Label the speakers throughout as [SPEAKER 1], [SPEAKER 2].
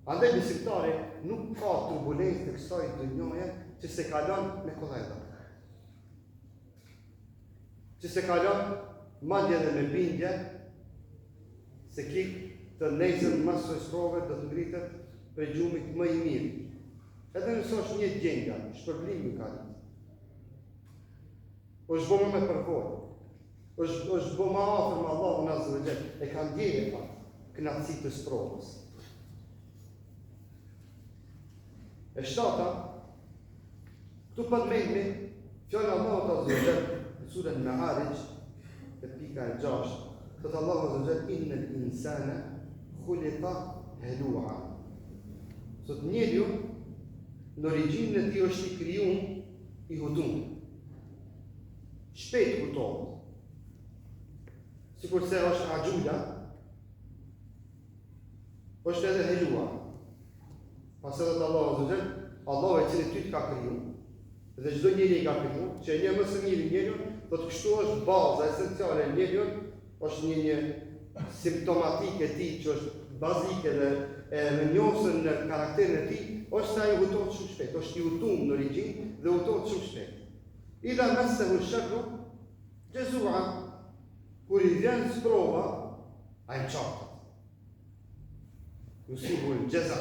[SPEAKER 1] Andaj besimtari nuk ka turbulencë të kësaj dynjaje që se kalon me kollajda. Që se kalon madje edhe me bindje se ki të nesër mas së sprove do të ngritet për gjumit më i mirë. Edhe nëse është një gjendja, shpërblim në ka një. është bëma me përvojë. është bëma afër me Allahun Azza wa Jall. E ka ndjerë atë kënaqësi të sprovës. E shtata, këtu përmendni fjalën Allahut Azza wa Jall në surën Ma'arij, te pika e 6, thotë Allahu Azza wa Jall innal insana khuliqa halu'a. Sot njeriu në origjinën e tij është i krijuar i hutuar. Shpejt hutohet. Sikur se është agjula, është edhe helua. Pastaj thotë Allahu Azza wa Jall, Allahu i cili ty të ka krijuar, dhe çdo njeri i ka krijuar, që një më së miri njeriu, do të kështu është baza esenciale e njeriu, është një simptomatike e tij që është bazike dhe e rënjosur në karakterin e tij, është se ai hutohet shumë shpejt, është i hutuar në origjinë dhe hutohet shumë shpejt. Idha massahu sharru jazua, kur i vjen sprova, ai çaft. Yusibu al-jaza.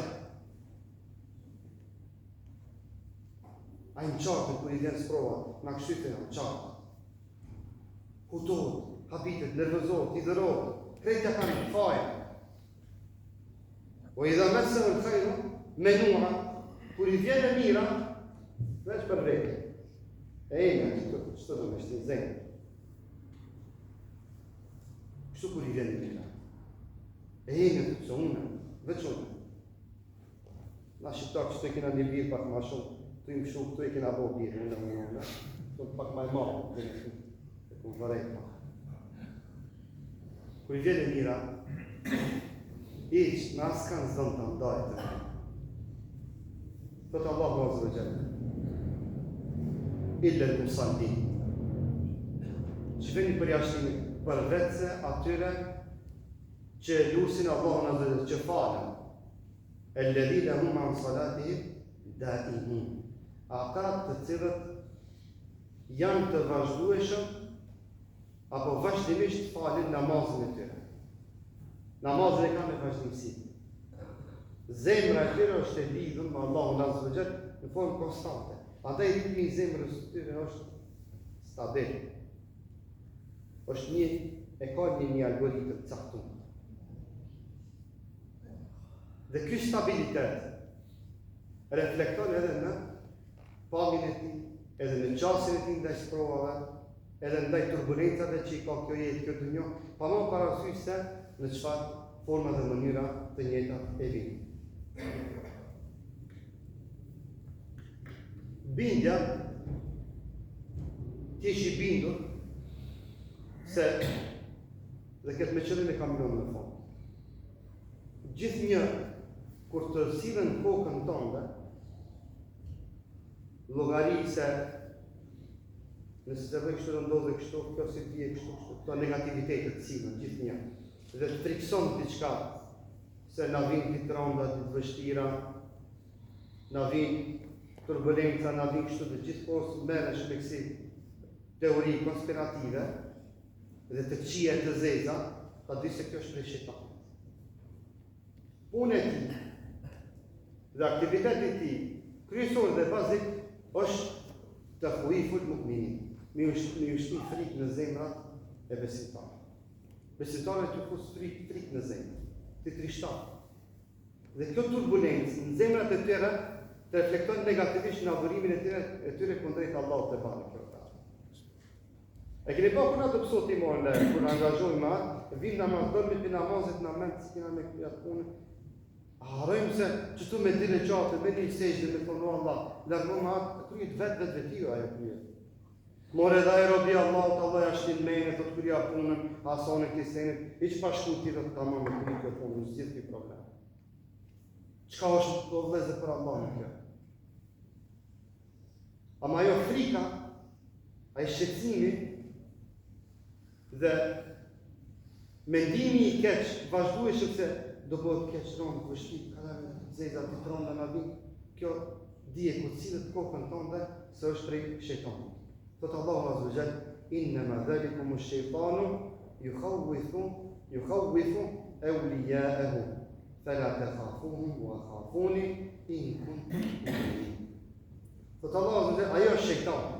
[SPEAKER 1] Ai çaft kur i vjen sprova, na këshyte na çaft. Hutohet, habitet, nervozohet, i dërohet, krejta kanë fajë. O idha massahu al-khayru manua, kur i vjen e mira, veç për vete. Çto do të shtin zen. Kështu kur i vjen e mira. Të zonë, veç unë. Na shqiptar që të kena një birë pak ma shumë, të im shumë, të i kena bo birë, unë, të pak ma e marë, të ku vërejt ma. Kur i vjen e mira, iq, në asë kanë zënë të ndajtë. Thotë Allahu Azza wa Jall, illa al-musallin. Që veni për jashtimi, për vetëse atyre që lusin Allahun Azza wa Jall, që falen. Alladhina hum an salatihim daimun. Ata të cilët janë të vazhdueshëm apo vazhdimisht falin namazin e tyre. Namazin e kanë me vazhdimsi. Zemra e tyre është e lidhur me Allahun Azza wa Jall në formë konstante. Andaj ritmi i zemrës së tyre është stabil. Është ka një algoritëm të caktuar. Dhe ky stabilitet reflekton edhe në pamjen e tij, edhe në qasjen e tij ndaj sprovave, edhe ndaj turbulencave që i ka kjo jetë, kjo dunjë, pa më parasysh se në çfarë forma dhe mënyra të njëjta e vijnë. Bindja, ti ishi bindur se dhe këtë me qëllim e kamionë në fond. Gjithë një, kur të sillen kokën tënde, llogari se nëse të bëj kështu ndodhe kështu, kjo si ti e kështu, këto negativitetet të sillen gjithë një. Dhe të frikson diçka, se na vin ditë rënda, ditë vështira, na vin turbulenca, na vin kështu dhe gjithkohës merresh me kësi teori konspirative dhe të këqija e të zeza, ta di se kjo është prej shejtanit. Punë e tij dhe aktiviteti i tij kryesor dhe bazik është të huiful mu'minin, mi ushtu frikë në zemrat e besimtarëve. Besimtarët të fus frikë në zemrat, të trishtat. Dhe kjo turbulencë në zemrat e tyre të reflekton negativisht në adhurimin e tyre kundrejt Allahut te bareke ve teala. E keni pa kuna të pësot i morën kur angazhojnë me atë, vinë namaz, dërmi për namazit në mend si kina me këtë punë. Harojmë se qëtu me dile qatë, me një sejtë me thonë Allah, lërmë me atë, të kryet vetë vetio ajo kryet. More dhe aerobi Allahut, Allah ja shtin mene, të krya punën, asone këti senit, i që pa shku ti dhe të tamam me kry kjo punë, në zhjith kjo problem. Qka është të vleze për Allah në kjo? Ama ajo frika, ajo shqetësimi dhe mendimi i keq, vazhdueshëm se do bëhet keq rëndë, vështirë, zeza të tronda na vin, kjo dije ku cilët kokën tonë se është prej shejtanit. Thot Allahu azza wa jall, innama dhalikum ash-shaytanu yukhawwifu awliya'ahu fala takhafuhum wa khafuni in kuntum mu'minin. Thot Allahu azza wa jall, ajo është shejtani,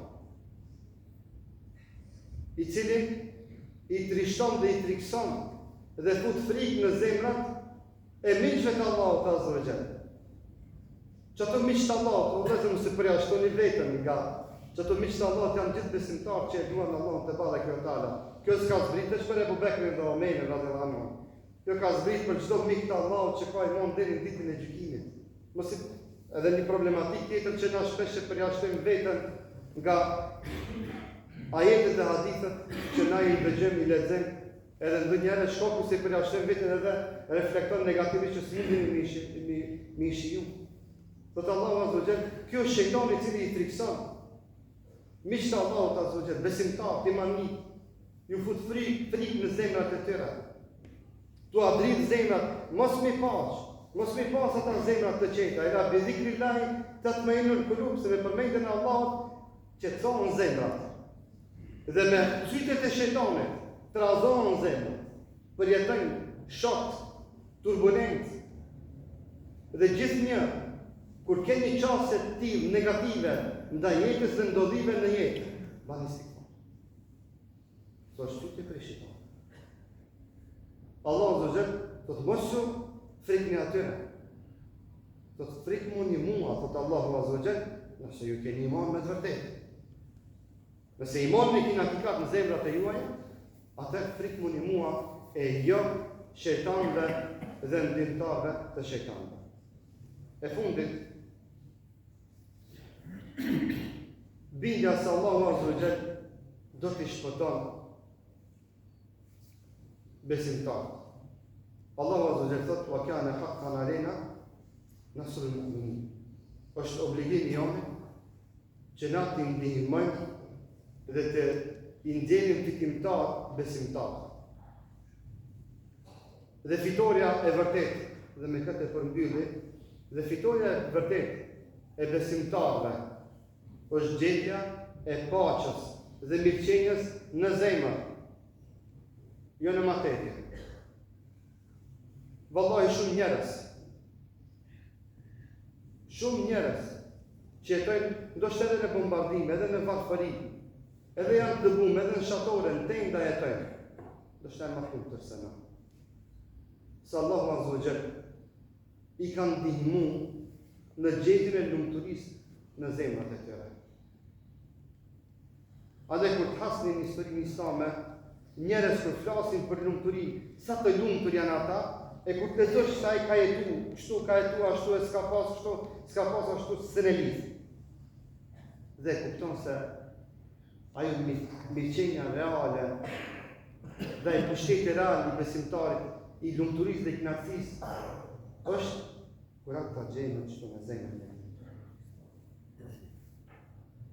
[SPEAKER 1] i cili i trishton dhe i trikson dhe fut frikë në zemrat e miqve të Allahut azza wa jall. Çato miq të Allahut, vetëm se përjashtoni vetëm nga çato miq të Allahut janë gjithë besimtarë që e duan Allahun te bareke ve teala. Kjo s'ka zbritësh për Abu Bekrin dhe Omerin radhiyallahu anhu. Kjo ka zbritë për çdo mik të Allahut që ka iman deri në ditën e gjykimit. Mos edhe një problematikë tjetër që na shpesh e përjashtojmë veten nga ajetet dhe hadithet që na i dëgjojmë, i lexojmë, edhe ndonjëherë shkoku se përjashtojmë veten edhe reflekton negativisht që s'mundin mi shiju. Thot Allahu azza wa jall, kjo është shejtani i cili i trikson miqtë të Allahut azza wa jall, besimtar, timani, ju fut frikë në zemrat e tyre. Tu adrit zemrat, mos mi pas ata zemrat të qeta, ila bi zikrillahi tatma'innul qulub, se me përmendjen e Allahut qetësohen zemrat. Dhe me çytet e shejtanit trazohen zemrat, përjetojnë shok, turbulencë. Dhe gjithnjë kur ke një çaste të tillë negative ndaj jetës dhe ndodhive në jetë, bani istighfar. To është çytet për shejtanin. Allahu azza wa jall do të mosu frikën e atyre. Do të frikmoni mua, thot Allahu azza wa jall, nëse ju keni iman me të vërtetë. Nëse imani keni hakikat në zemrat e juaja, atë frikmoni mua e jo shejtanëve dhe ndihmëtarëve të shejtanëve. E fundit, bindja se Allahu azza wa jall do t'i shpëton besimtarët. Allahu azza wa jall thot: "Wa kana haqqan alena nasrul mu'minin." Është obligimi jonë që na të ndihmojmë dhe të i ndjenim fitimtar besimtarë. Dhe fitoria e vërtetë, dhe me këtë e përmbylli, dhe fitoria e vërtetë e besimtarëve është gjendja e paqes dhe mirëqenies në zemër, jo në matetje. Vallahi shumë njerëz që jetojnë ndoshta edhe në bombardime, edhe në varfëri, edhe janë të dëbuar, edhe në shatore, në tenda jetojnë. Ndoshta e më shumë se na. Sa Allahu azza wa jall i kanë ndihmu në gjendjen e lumturisë në zemrat e tyre. A dhe kur të hasni një historinë islame, njerëz kur flasin për lumturi, sa të lumtur janë ata, e kur të lexosh se ai ka jetu, kështu ka jetu, ashtu e s'ka pas kështu, s'ka pas ashtu s'realiz. Dhe kupton se ajo mirëqenia reale dhe i pushteti real i besimtarit, i lumturisë dhe kënaqësisë, është kur ata gjejnë kështu në zemrën e tyre.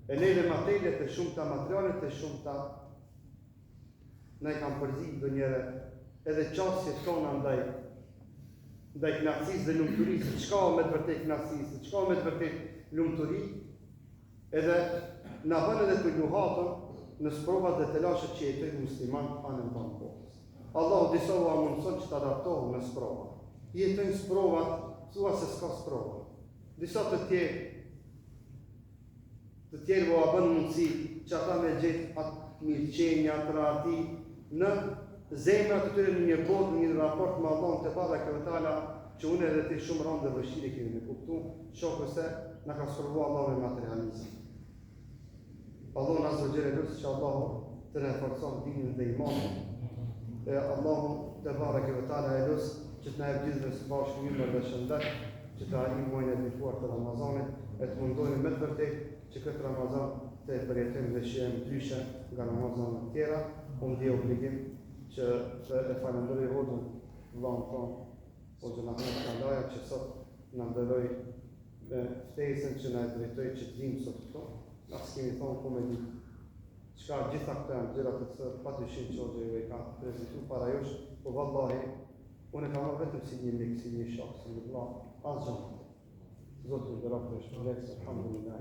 [SPEAKER 1] E ne dhe materialet e shumta, materialet e shumta na i kam përzit ndonjëherë edhe çastjet tona ndaj kënaqësisë dhe lumturisë, çka me të vërtetë kënaqësisë, çka me të vërtetë lumturi, edhe na bën edhe të luhatëm në sprovat dhe të lashët që jetojnë musliman anën tonë botës. Allahu disa u mundson që të adaptohen në sprova. Jetojnë sprovat, thua se s'ka sprova. Disa të tjerë u bën mundësi që ata me gjetë atë mirëqenja, atë rahati në zemrat të tyre në një botë, në një raport me Allahun te bareke ve teala, që unë edhe ti shumë rëndë dhe vështirë kemi me kuptu, shoku se na ka sprovu Allahu me materializëm. Allahu na zgjeron lutë që Allahu të na forcon dinën dhe imanin. Allahu te bareke ve teala e lutë që të na jap gjithë së bashku mirë dhe shëndet, që të arrijmë muajin e bekuar të Ramazanit, e të mundohemi me të vërtetë që këtë Ramazan të përjetojmë dhe shijojmë ndryshe nga Ramazanët e tjera. Unë di obligim që e falenderoj Hoxhën vëllahun tonë, Hoxhën Ahmet Kalaja, që sot na nderoi me ftesën që na e drejtoi që të vimë sot këtu. Na s'kemi thonë ku me di. Çka gjitha këto janë gjëra të cilat patyshim që Hoxha ju i ka prezantuar para jush, po vallahi unë kam vetëm si një mik, si një shok, si një vëlla, asgjë. Zoti i nderoft është vlerës, alhamdulillah.